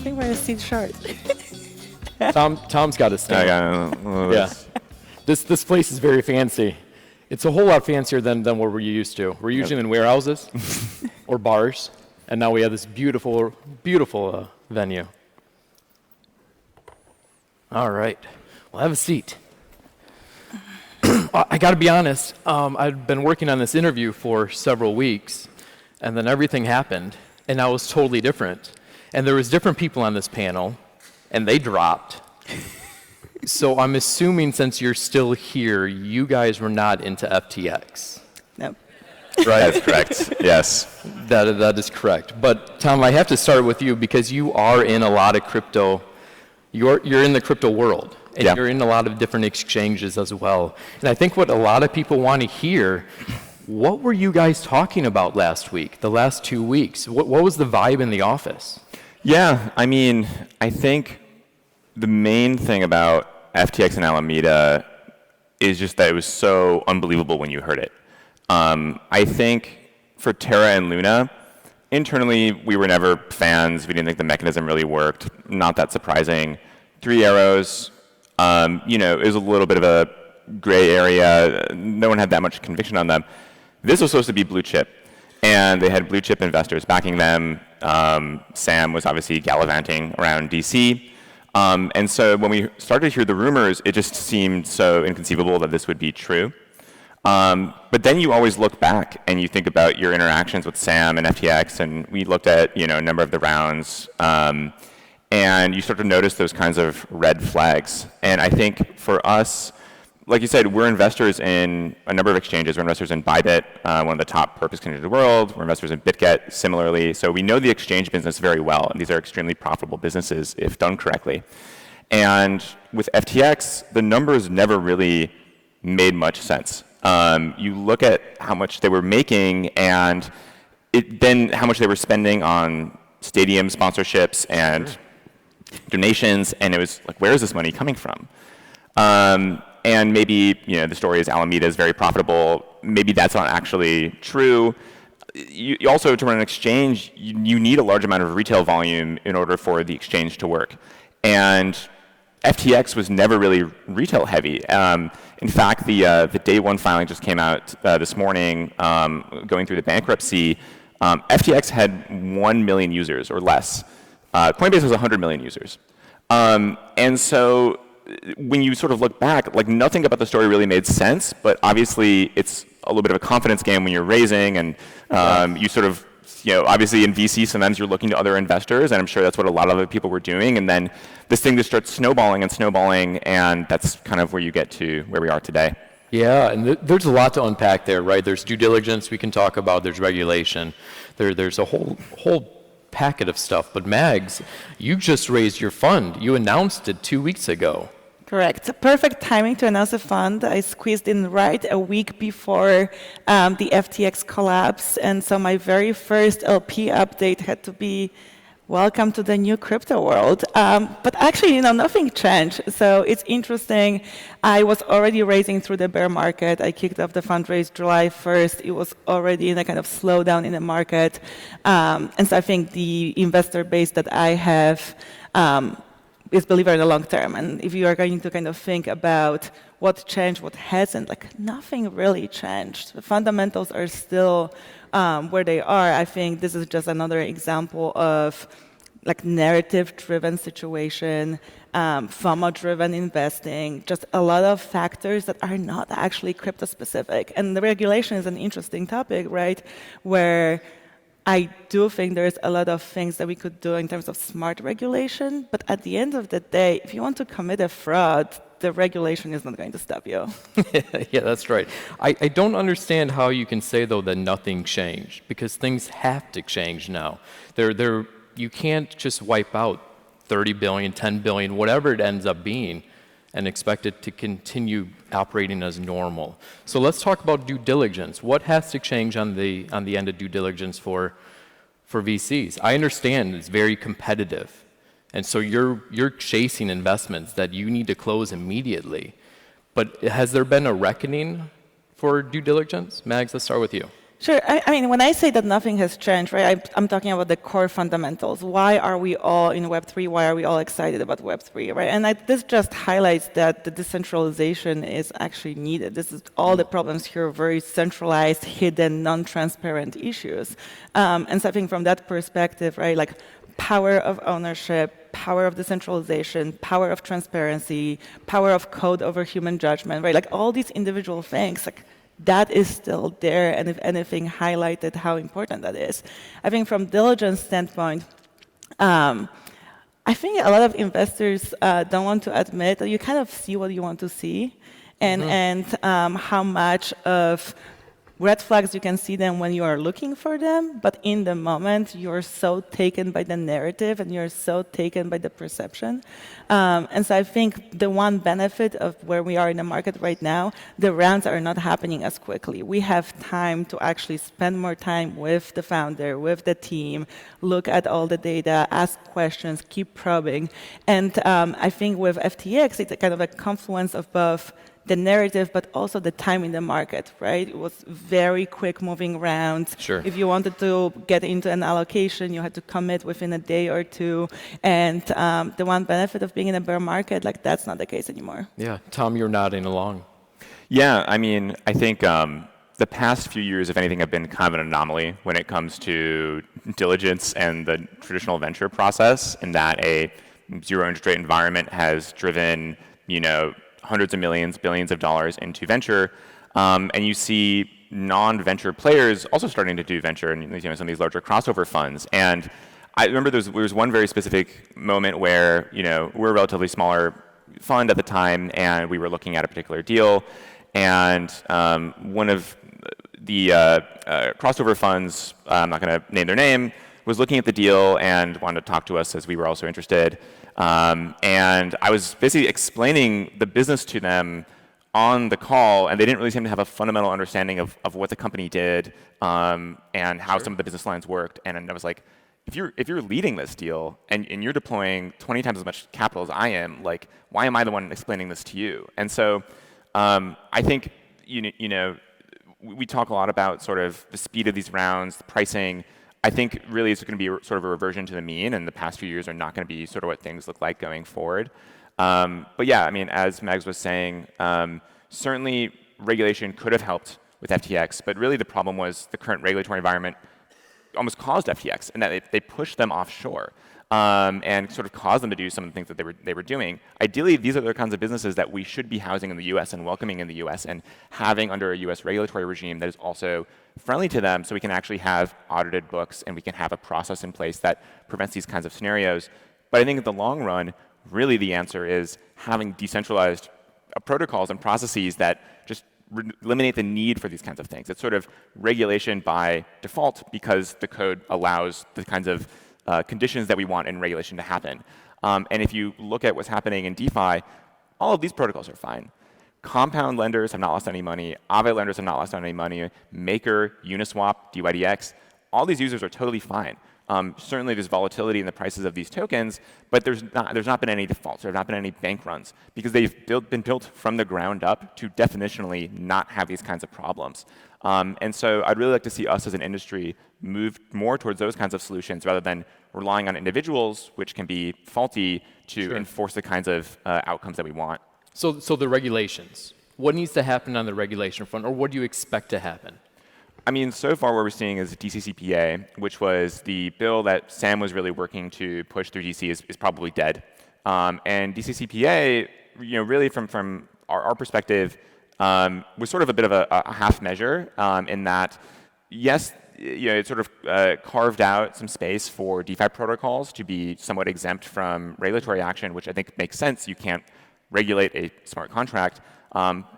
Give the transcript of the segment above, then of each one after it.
think we're a seat short. Tom's got a stand. Yeah. This place is very fancy. It's a whole lot fancier than what we're used to. We're usually in warehouses or bars, and now we have this beautiful, beautiful venue. All right. Well, have a seat. I got to be honest. I've been working on this interview for several weeks, and then everything happened, and now it was totally different. And there was different people on this panel, and they dropped. So I'm assuming since you're still here, you guys were not into FTX. No. Right. That's correct. Yes. That is correct. But Tom, I have to start with you because you are in a lot of crypto. You're in the crypto world, and you're in a lot of different exchanges as well. And I think what a lot of people want to hear, what were you guys talking about last week, the last 2 weeks? What was the vibe in the office? Yeah, I mean, I think the main thing about FTX and Alameda is just that it was so unbelievable when you heard it. I think for Terra and Luna, internally, we were never fans. We didn't think the mechanism really worked. Not that surprising. Three Arrows, is a little bit of a gray area. No one had that much conviction on them. This was supposed to be blue chip, and they had blue chip investors backing them. Sam was obviously gallivanting around DC. And so when we started to hear the rumors, it just seemed so inconceivable that this would be true. But then you always look back and you think about your interactions with Sam and FTX, and we looked at a number of the rounds, and you start to notice those kinds of red flags. And I think for us, like you said, we're investors in a number of exchanges. We're investors in Bybit, one of the top purpose exchanges in the world. We're investors in BitGet, similarly. So we know the exchange business very well, and these are extremely profitable businesses if done correctly. And with FTX, the numbers never really made much sense. You look at how much they were making, and then how much they were spending on stadium sponsorships and donations, and it was like, where is this money coming from? And maybe the story is Alameda is very profitable. Maybe that's not actually true. You also, to run an exchange, you need a large amount of retail volume in order for the exchange to work. And FTX was never really retail heavy. In fact, the day one filing just came out this morning, going through the bankruptcy. FTX had 1 million users or less. Coinbase was 100 million users. And so when you sort of look back, like nothing about the story really made sense, but obviously it's a little bit of a confidence game when you're raising, and you sort of, obviously in VC sometimes you're looking to other investors, and I'm sure that's what a lot of other people were doing, and then this thing just starts snowballing, and that's kind of where you get to where we are today. Yeah, and there's a lot to unpack there, right? There's due diligence we can talk about, there's regulation, there's a whole packet of stuff. But Mags, you just raised your fund. You announced it 2 weeks ago. Correct. Perfect timing to announce a fund. I squeezed in right a week before the FTX collapse, and so my very first LP update had to be, welcome to the new crypto world. But actually, nothing changed. So it's interesting. I was already raising through the bear market. I kicked off the fundraise July 1st. It was already in a kind of slowdown in the market. And so I think the investor base that I have is believer in the long term. And if you are going to kind of think about what changed, what hasn't, nothing really changed. The fundamentals are still where they are. I think this is just another example of narrative-driven situation, FOMO-driven investing, just a lot of factors that are not actually crypto-specific. And the regulation is an interesting topic, right, where I do think there's a lot of things that we could do in terms of smart regulation, but at the end of the day, if you want to commit a fraud, the regulation is not going to stop you. Yeah, that's right. I don't understand how you can say, though, that nothing changed, because things have to change now. You can't just wipe out 30 billion, 10 billion, whatever it ends up being, and expect it to continue operating as normal. So let's talk about due diligence. What has to change on the end of due diligence for VCs? I understand it's very competitive, and so you're chasing investments that you need to close immediately. But has there been a reckoning for due diligence? Mags, let's start with you. Sure. I mean, when I say that nothing has changed, right, I'm talking about the core fundamentals. Why are we all in Web3? Why are we all excited about Web3, right? And this just highlights that the decentralization is actually needed. This is all the problems here are very centralized, hidden, non-transparent issues. And so I think from that perspective, right, like power of ownership, power of decentralization, power of transparency, power of code over human judgment, right? Like all these individual things, like that is still there, and if anything, highlighted how important that is. I think from diligence standpoint, I think a lot of investors don't want to admit that you kind of see what you want to see, and how much of red flags you can see them when you are looking for them, but in the moment you're so taken by the narrative and you're so taken by the perception. And so I think the one benefit of where we are in the market right now, the rounds are not happening as quickly. We have time to actually spend more time with the founder, with the team, look at all the data, ask questions, keep probing. And I think with FTX, it's a kind of a confluence of both the narrative, but also the time in the market, right? It was very quick moving rounds. Sure. If you wanted to get into an allocation, you had to commit within a day or two. And the one benefit of being in a bear market, like that's not the case anymore. Yeah, Tom, you're nodding along. Yeah, I mean, I think the past few years, if anything, have been kind of an anomaly when it comes to diligence and the traditional venture process, in that a zero interest rate environment has driven, hundreds of millions, billions of dollars into venture, and you see non-venture players also starting to do venture, and some of these larger crossover funds. And I remember there was one very specific moment where we're a relatively smaller fund at the time, and we were looking at a particular deal, and one of the crossover funds, I'm not going to name their name, was looking at the deal and wanted to talk to us as we were also interested. And I was basically explaining the business to them on the call, and they didn't really seem to have a fundamental understanding of what the company did, and how some of the business lines worked. And I was like, if you're leading this deal and you're deploying 20 times as much capital as I am, like, why am I the one explaining this to you? And so I think we talk a lot about sort of the speed of these rounds, the pricing. I think really it's going to be sort of a reversion to the mean, and the past few years are not going to be sort of what things look like going forward. But yeah, I mean, as Megs was saying, certainly regulation could have helped with FTX, but really the problem was the current regulatory environment almost caused FTX, and that they pushed them offshore, and sort of caused them to do some of the things that they were doing. Ideally, these are the kinds of businesses that we should be housing in the U.S. and welcoming in the U.S. and having under a U.S. regulatory regime that is also friendly to them, so we can actually have audited books and we can have a process in place that prevents these kinds of scenarios. But I think in the long run, really the answer is having decentralized protocols and processes that just eliminate the need for these kinds of things. It's sort of regulation by default because the code allows the kinds of conditions that we want in regulation to happen. And if you look at what's happening in DeFi, all of these protocols are fine. Compound lenders have not lost any money. Aave lenders have not lost any money. Maker, Uniswap, DYDX, all these users are totally fine. Certainly there's volatility in the prices of these tokens, but there's not been any defaults. There have not been any bank runs because they've been built from the ground up to definitionally not have these kinds of problems. And so I'd really like to see us as an industry move more towards those kinds of solutions rather than relying on individuals, which can be faulty, to enforce the kinds of outcomes that we want. So the regulations. What needs to happen on the regulation front, or what do you expect to happen? I mean, so far what we're seeing is DCCPA, which was the bill that Sam was really working to push through DC, is probably dead. And DCCPA, really from our perspective, was sort of a bit of a half measure in that, yes, it sort of carved out some space for DeFi protocols to be somewhat exempt from regulatory action, which I think makes sense. You can't regulate a smart contract.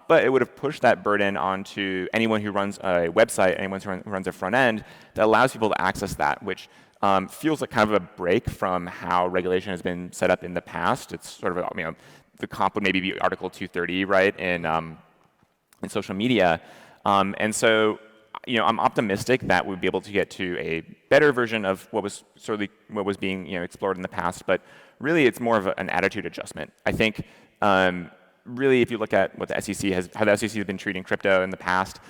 But it would have pushed that burden onto anyone who runs a website, anyone who runs a front end, that allows people to access that, which feels like kind of a break from how regulation has been set up in the past. It's sort of, the comp would maybe be Article 230, right, in social media. And so, I'm optimistic that we'll be able to get to a better version of what was being explored in the past. But really, it's more of an attitude adjustment. I think really, if you look at what the SEC how the SEC has been treating crypto in the past,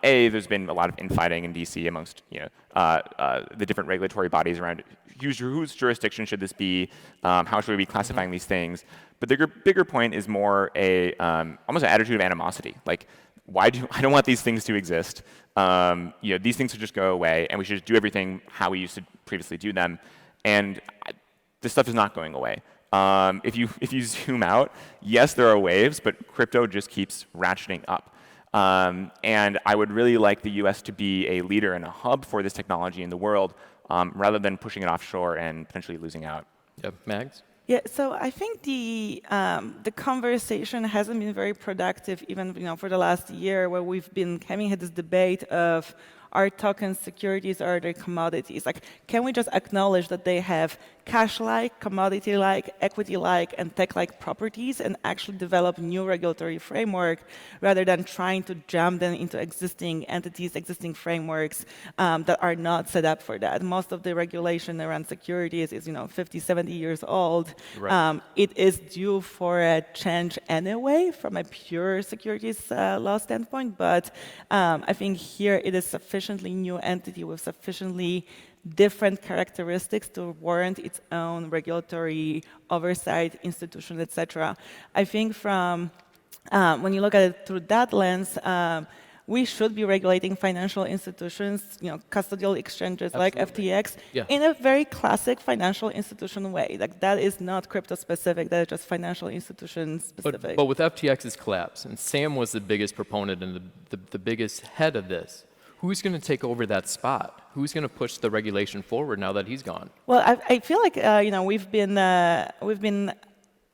there's been a lot of infighting in DC amongst the different regulatory bodies around whose jurisdiction should this be, how should we be classifying these things. But the bigger point is more almost an attitude of animosity. Like, I don't want these things to exist. These things should just go away, and we should just do everything how we used to previously do them. And this stuff is not going away. If you zoom out, yes, there are waves, but crypto just keeps ratcheting up. And I would really like the US to be a leader and a hub for this technology in the world, rather than pushing it offshore and potentially losing out. Yep, Mags? Yeah, so I think the conversation hasn't been very productive, even for the last year, where we've been having this debate of, are tokens securities or are they commodities? Like, can we just acknowledge that they have cash-like, commodity-like, equity-like, and tech-like properties and actually develop new regulatory framework rather than trying to jam them into existing entities, existing frameworks that are not set up for that. Most of the regulation around securities is 50, 70 years old. Right. It is due for a change anyway from a pure securities law standpoint, but I think here it is sufficiently new entity with sufficiently different characteristics to warrant its own regulatory oversight, institution, etc. I think from when you look at it through that lens, we should be regulating financial institutions, custodial exchanges like FTX, in a very classic financial institution way. Like, that is not crypto specific, that is just financial institution specific. But with FTX's collapse, and Sam was the biggest proponent and the biggest head of this, who's going to take over that spot? Who's going to push the regulation forward now that he's gone? Well, I feel like we've been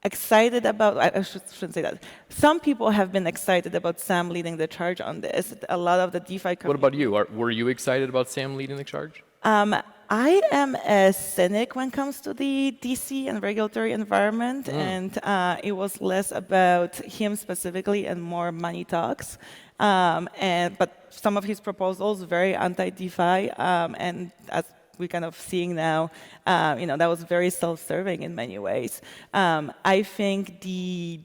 excited about. I shouldn't say that. Some people have been excited about Sam leading the charge on this. A lot of the DeFi community. What about you? Were you excited about Sam leading the charge? I am a cynic when it comes to the DC and regulatory environment, and it was less about him specifically and more money talks. But some of his proposals very anti-DeFi, and as we're kind of seeing now, that was very self-serving in many ways. I think the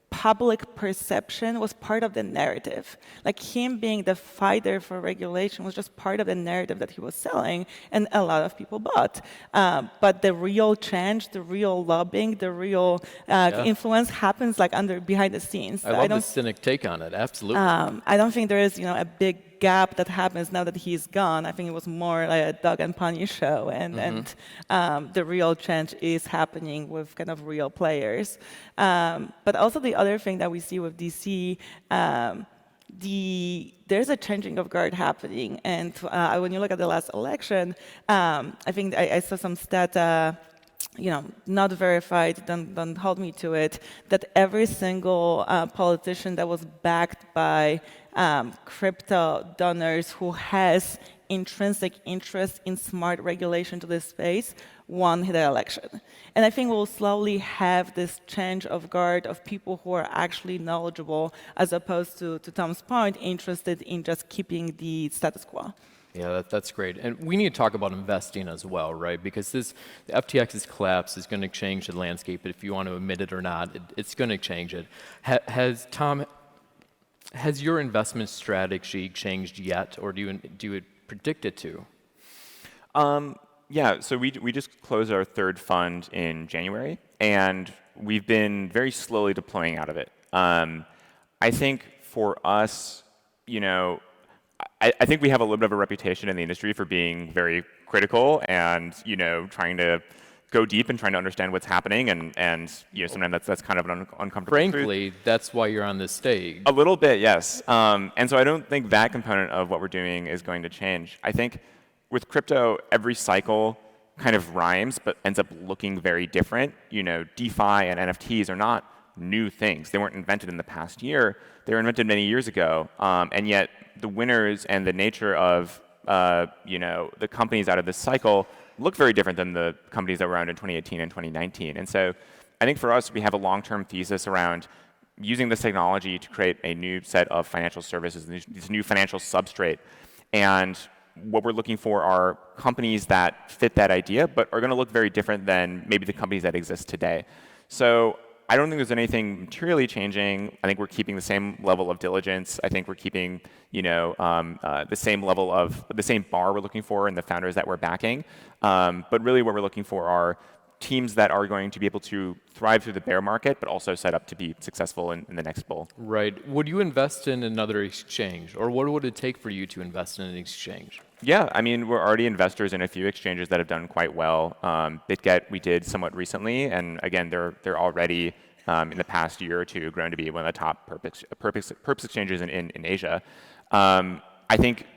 public perception was part of the narrative. Like, him being the fighter for regulation was just part of the narrative that he was selling, and a lot of people bought. But the real change, the real lobbying, the real influence happens behind the scenes. I love the cynic take on it. Absolutely. I don't think there is a big gap that happens now that he's gone. I think it was more like a dog and pony show, and the real change is happening with kind of real players. But also the other thing that we see with DC, there's a changing of guard happening. And when you look at the last election, I think I saw some stat, not verified, don't hold me to it, that every single politician that was backed by crypto donors who has intrinsic interest in smart regulation to this space won the election. And I think we'll slowly have this change of guard of people who are actually knowledgeable, as opposed to Tom's point, interested in just keeping the status quo. Yeah, that's great. And we need to talk about investing as well, right? Because the FTX's collapse is going to change the landscape. If you want to admit it or not, it's going to change it. Has your investment strategy changed yet, or do you predict it to? Yeah, so we just closed our third fund in January, and we've been very slowly deploying out of it. I think for us, I think we have a little bit of a reputation in the industry for being very critical and trying to go deep and trying to understand what's happening, and sometimes that's kind of an uncomfortable Frankly, truth. That's why you're on this stage. A little bit, yes. And so I don't think that component of what we're doing is going to change. I think with crypto, every cycle kind of rhymes, but ends up looking very different. DeFi and NFTs are not new things. They weren't invented in the past year. They were invented many years ago, and yet the winners and the nature of the companies out of this cycle look very different than the companies that were around in 2018 and 2019. And so I think for us, we have a long-term thesis around using this technology to create a new set of financial services, this new financial substrate. And what we're looking for are companies that fit that idea, but are going to look very different than maybe the companies that exist today. So I don't think there's anything materially changing. I think we're keeping the same level of diligence. I think we're keeping, the same level of the same bar we're looking for in the founders that we're backing. But really, what we're looking for are teams that are going to be able to thrive through the bear market, but also set up to be successful in the next bull. Right. Would you invest in another exchange, or what would it take for you to invest in an exchange? Yeah, I mean, we're already investors in a few exchanges that have done quite well. BitGet we did somewhat recently, and again, they're already in the past year or two grown to be one of the top perps exchanges in Asia. I think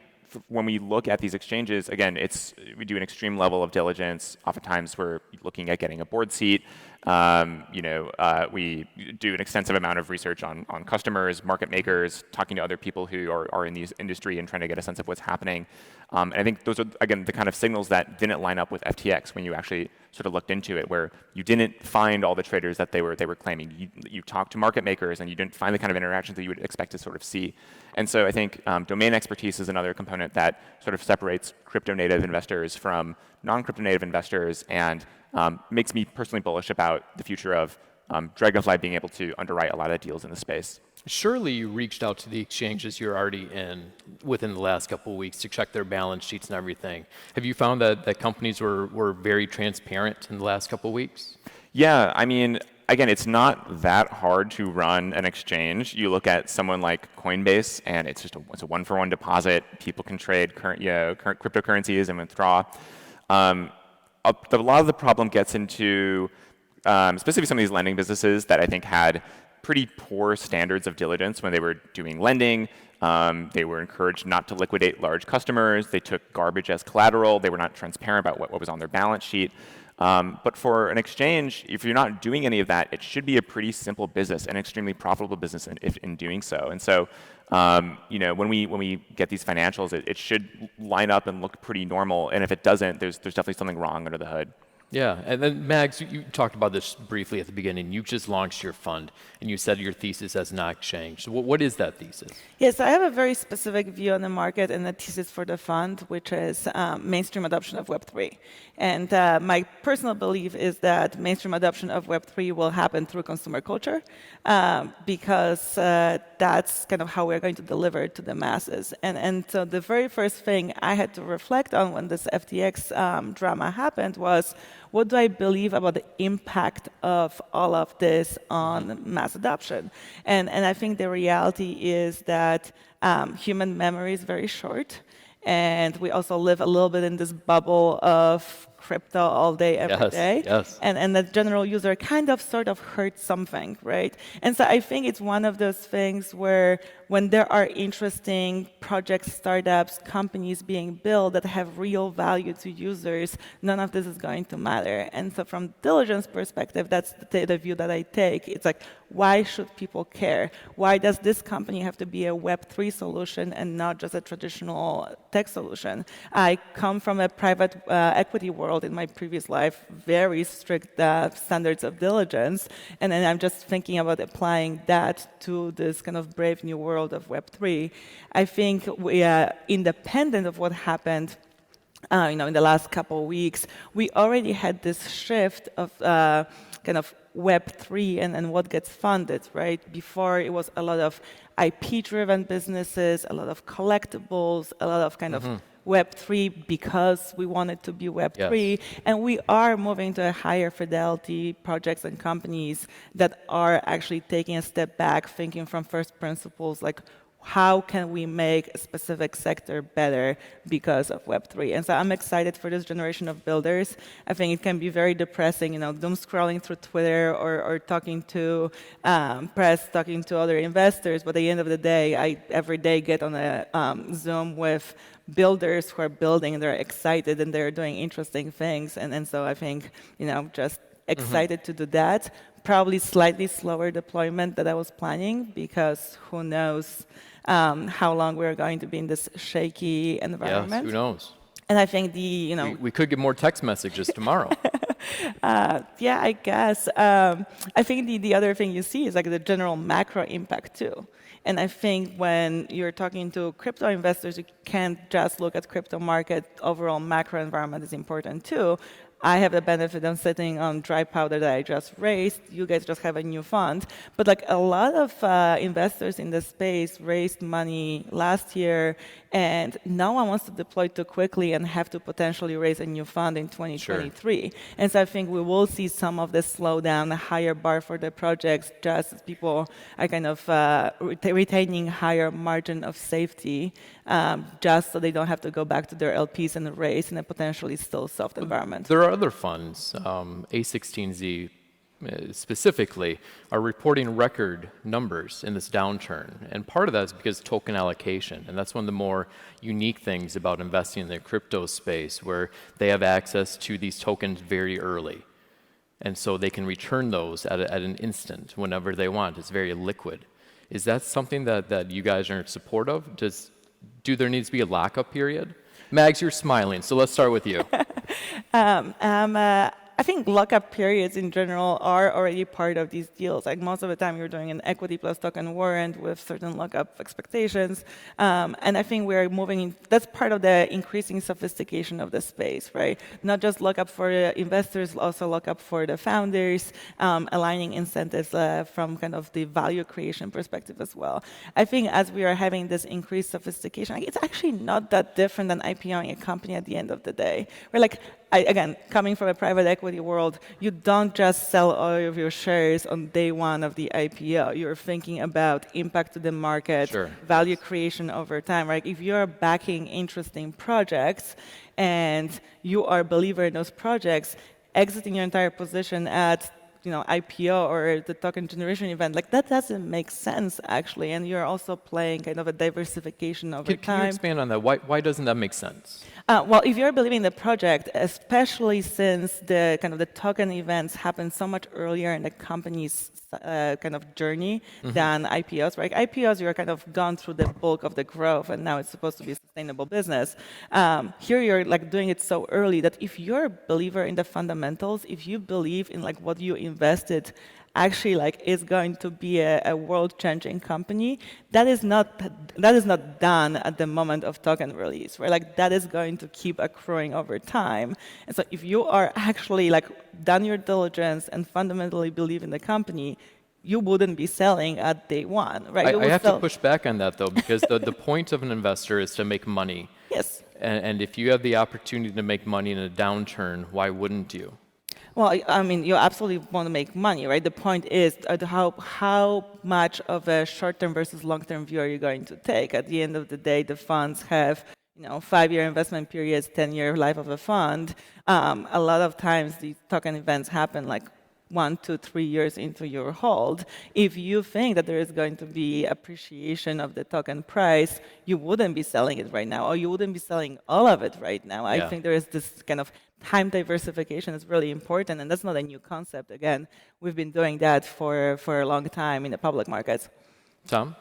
when we look at these exchanges, again, we do an extreme level of diligence. Oftentimes, we're looking at getting a board seat. We do an extensive amount of research on customers, market makers, talking to other people who are in the industry and trying to get a sense of what's happening. And I think those are, again, the kind of signals that didn't line up with FTX when you actually sort of looked into it, where you didn't find all the traders that they were claiming. You talked to market makers, and you didn't find the kind of interactions that you would expect to sort of see. And so I think domain expertise is another component that sort of separates crypto-native investors from non-crypto-native investors and makes me personally bullish about the future of Dragonfly being able to underwrite a lot of deals in the space. Surely you reached out to the exchanges you're already in within the last couple of weeks to check their balance sheets and everything. Have you found that companies were very transparent in the last couple of weeks? Yeah, I mean, again, it's not that hard to run an exchange. You look at someone like Coinbase, and it's just it's a one-for-one deposit. People can trade current cryptocurrencies and withdraw. A lot of the problem gets into specifically some of these lending businesses that I think had pretty poor standards of diligence when they were doing lending. They were encouraged not to liquidate large customers. They took garbage as collateral. They were not transparent about what was on their balance sheet. But for an exchange, if you're not doing any of that, it should be a pretty simple business, an extremely profitable business in doing so. And so, when we get these financials, it should line up and look pretty normal. And if it doesn't, there's definitely something wrong under the hood. Yeah, and then Mags, you talked about this briefly at the beginning. You just launched your fund, and you said your thesis has not changed. So what is that thesis? Yes, I have a very specific view on the market and the thesis for the fund, which is mainstream adoption of Web3. And my personal belief is that mainstream adoption of Web3 will happen through consumer culture because that's kind of how we're going to deliver it to the masses. And so the very first thing I had to reflect on when this FTX drama happened was, what do I believe about the impact of all of this on mass adoption? And I think the reality is that human memory is very short. And we also live a little bit in this bubble of crypto all day, every day. Yes. And the general user kind of sort of heard something, right? And so I think it's one of those things where when there are interesting projects, startups, companies being built that have real value to users, none of this is going to matter. And so from diligence perspective, that's the view that I take. It's like, why should people care? Why does this company have to be a Web3 solution and not just a traditional tech solution? I come from a private equity world in my previous life, very strict standards of diligence. And then I'm just thinking about applying that to this kind of brave new world of Web3. I think we are independent of what happened in the last couple of weeks. We already had this shift of kind of Web3 and what gets funded, right? Before it was a lot of IP-driven businesses, a lot of collectibles, a lot of kind of Web3 because we want it to be Web3. Yes. And we are moving to a higher fidelity projects and companies that are actually taking a step back, thinking from first principles, like how can we make a specific sector better because of Web3? And so I'm excited for this generation of builders. I think it can be very depressing, doom scrolling through Twitter or talking to press, talking to other investors. But at the end of the day, I every day get on a Zoom with builders who are building and they're excited and they're doing interesting things. And so I think, just excited to do that. Probably slightly slower deployment than I was planning because who knows how long we're going to be in this shaky environment. Yes, who knows? And I think we could get more text messages tomorrow. Yeah, I guess. I think the other thing you see is like the general macro impact too. And I think when you're talking to crypto investors, you can't just look at crypto market. Overall macro environment is important too. I have the benefit of sitting on dry powder that I just raised. You guys just have a new fund. But like a lot of investors in the space raised money last year, and no one wants to deploy too quickly and have to potentially raise a new fund in 2023. And so I think we will see some of this slowdown, a higher bar for the projects, just as people are kind of retaining higher margin of safety, just so they don't have to go back to their LPs and raise in a potentially still soft environment. There are other funds, A16Z specifically, are reporting record numbers in this downturn. And part of that is because token allocation. And that's one of the more unique things about investing in the crypto space, where they have access to these tokens very early. And so they can return those at an instant whenever they want. It's very liquid. Is that something that you guys are in support of? Do there need to be a lockup period? Mags, you're smiling, so let's start with you. I think lockup periods in general are already part of these deals. Like most of the time, you're doing an equity plus token warrant with certain lockup expectations. And I think we're moving in, that's part of the increasing sophistication of the space, right? Not just lockup for the investors, also lockup for the founders, aligning incentives from kind of the value creation perspective as well. I think as we are having this increased sophistication, it's actually not that different than IPOing a company at the end of the day. We're like, again, coming from a private equity world, you don't just sell all of your shares on day one of the IPO. You're thinking about impact to the market, value creation over time, right? If you're backing interesting projects and you are a believer in those projects, exiting your entire position at IPO or the token generation event, like that doesn't make sense actually. And you're also playing kind of a diversification over time. Can you expand on that? Why doesn't that make sense? Well, if you're believing the project, especially since the token events happen so much earlier in the company's kind of journey than IPOs, right? IPOs, you're kind of gone through the bulk of the growth, and now it's supposed to be a sustainable business. Here, you're like doing it so early that if you're a believer in the fundamentals, if you believe in like what you invested actually like is going to be a world-changing company, that is not done at the moment of token release, right? Like that is going to keep accruing over time. And so if you are actually like done your diligence and fundamentally believe in the company, you wouldn't be selling at day one, right? I have to push back on that though, because the point of an investor is to make money. Yes. And if you have the opportunity to make money in a downturn, why wouldn't you? Well, I mean, you absolutely want to make money, right? The point is how much of a short-term versus long-term view are you going to take? At the end of the day, the funds have 5-year investment periods, 10-year life of a fund. A lot of times, these token events happen like 1 to 3 years into your hold. If you think that there is going to be appreciation of the token price, you wouldn't be selling it right now, or you wouldn't be selling all of it right now. I think there is this kind of time diversification is really important, and that's not a new concept. Again, we've been doing that for a long time in the public markets. Tom?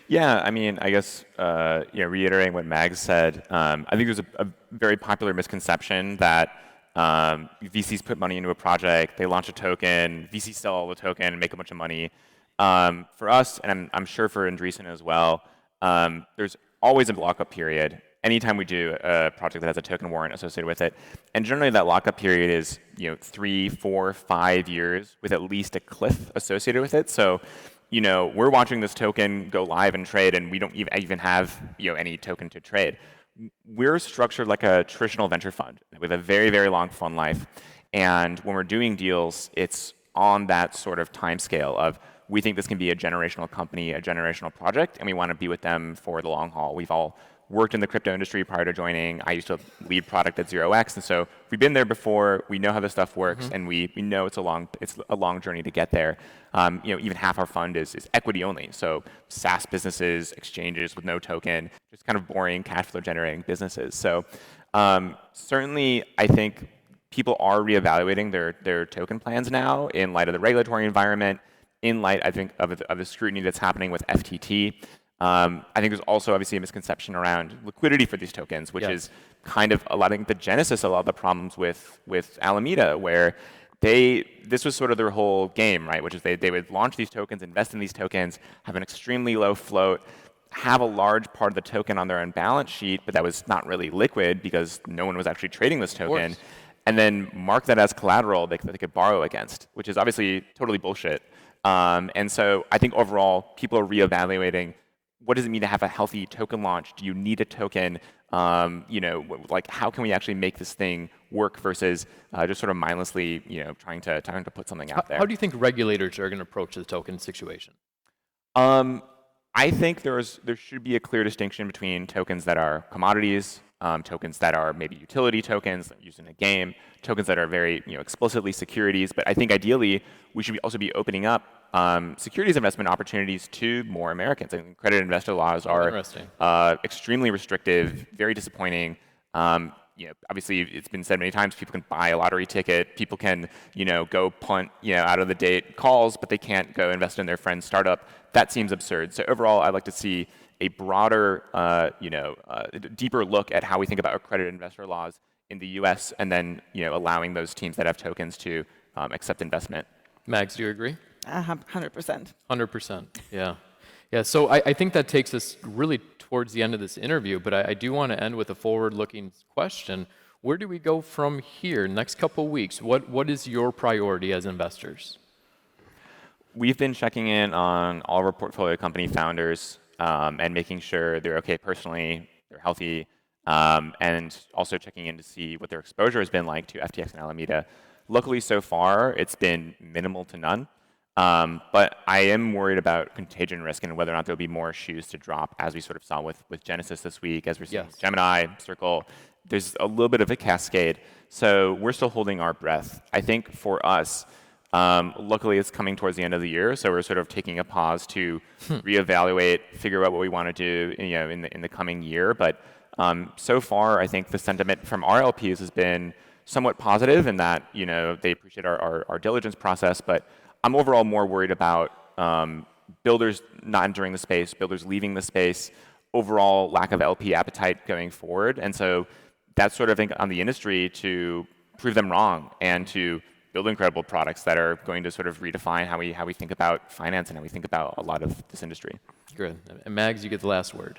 Yeah, I mean, I guess reiterating what Mags said, I think there's a very popular misconception that VCs put money into a project, they launch a token, VCs sell all the token and make a bunch of money. For us, and I'm sure for Andreessen as well, there's always a lockup period anytime we do a project that has a token warrant associated with it. And generally that lockup period is 3, 4, 5 years with at least a cliff associated with it. So we're watching this token go live and trade, and we don't even have any token to trade. We're structured like a traditional venture fund with a very, very long fund life. And when we're doing deals, it's on that sort of time scale of we think this can be a generational company, a generational project, and we want to be with them for the long haul. We've all worked in the crypto industry prior to joining. I used to lead product at 0x, and so we've been there before. We know how this stuff works, and we know it's a long journey to get there. Even half our fund is equity only, so SaaS businesses, exchanges with no token, just kind of boring cash flow generating businesses. So certainly, I think people are reevaluating their token plans now in light of the regulatory environment, in light, I think, of the scrutiny that's happening with FTT. I think there's also obviously a misconception around liquidity for these tokens, which is kind of the genesis of a lot of the problems with Alameda, where this was sort of their whole game, right? Which is they would launch these tokens, invest in these tokens, have an extremely low float, have a large part of the token on their own balance sheet, but that was not really liquid because no one was actually trading this token. and then mark that as collateral they could borrow against, which is obviously totally bullshit. And so I think overall, people are reevaluating what does it mean to have a healthy token launch? Do you need a token? Like how can we actually make this thing work versus just sort of mindlessly, trying to put something out there. How do you think regulators are going to approach the token situation? I think there should be a clear distinction between tokens that are commodities, tokens that are maybe utility tokens used in a game, tokens that are very explicitly securities. But I think ideally we should also be opening up securities investment opportunities to more Americans. I think credit investor laws are extremely restrictive, very disappointing. Obviously, it's been said many times, people can buy a lottery ticket, people can, go punt, out of the date calls, but they can't go invest in their friend's startup. That seems absurd. So overall, I'd like to see a broader, deeper look at how we think about our credit investor laws in the US, and then, allowing those teams that have tokens to accept investment. Mags, do you agree? 100%. 100%, yeah. Yeah, so I think that takes us really towards the end of this interview, but I do want to end with a forward-looking question. Where do we go from here? Next couple weeks, what is your priority as investors? We've been checking in on all of our portfolio company founders and making sure they're okay personally, they're healthy, and also checking in to see what their exposure has been like to FTX and Alameda. Luckily, so far, it's been minimal to none. But I am worried about contagion risk and whether or not there'll be more shoes to drop, as we sort of saw with Genesis this week, as we're seeing with Gemini, Circle. There's a little bit of a cascade. So we're still holding our breath. I think for us, luckily it's coming towards the end of the year, so we're sort of taking a pause to reevaluate, figure out what we want to do, in the coming year. But so far, I think the sentiment from our LPs has been somewhat positive in that, they appreciate our diligence process, but I'm overall more worried about builders not entering the space, builders leaving the space, overall lack of LP appetite going forward. And so that's sort of on the industry to prove them wrong and to build incredible products that are going to sort of redefine how we think about finance and how we think about a lot of this industry. Good. And Mags, you get the last word.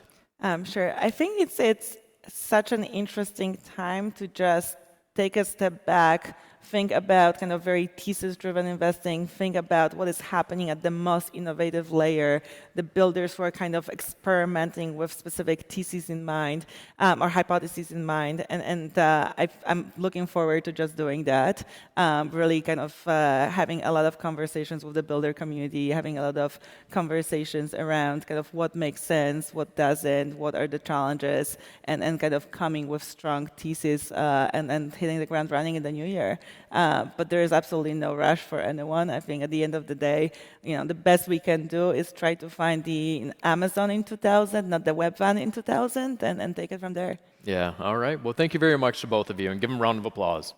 Sure. I think it's such an interesting time to just take a step back, think about kind of very thesis-driven investing, think about what is happening at the most innovative layer, the builders who are kind of experimenting with specific theses in mind or hypotheses in mind. And I'm looking forward to just doing that, really kind of having a lot of conversations with the builder community, having a lot of conversations around kind of what makes sense, what doesn't, what are the challenges, and kind of coming with strong theses and hitting the ground running in the new year. But there is absolutely no rush for anyone. I think at the end of the day, the best we can do is try to find the Amazon in 2000, not the web van in 2000, and take it from there. Yeah, all right. Well, thank you very much to both of you, and give them a round of applause.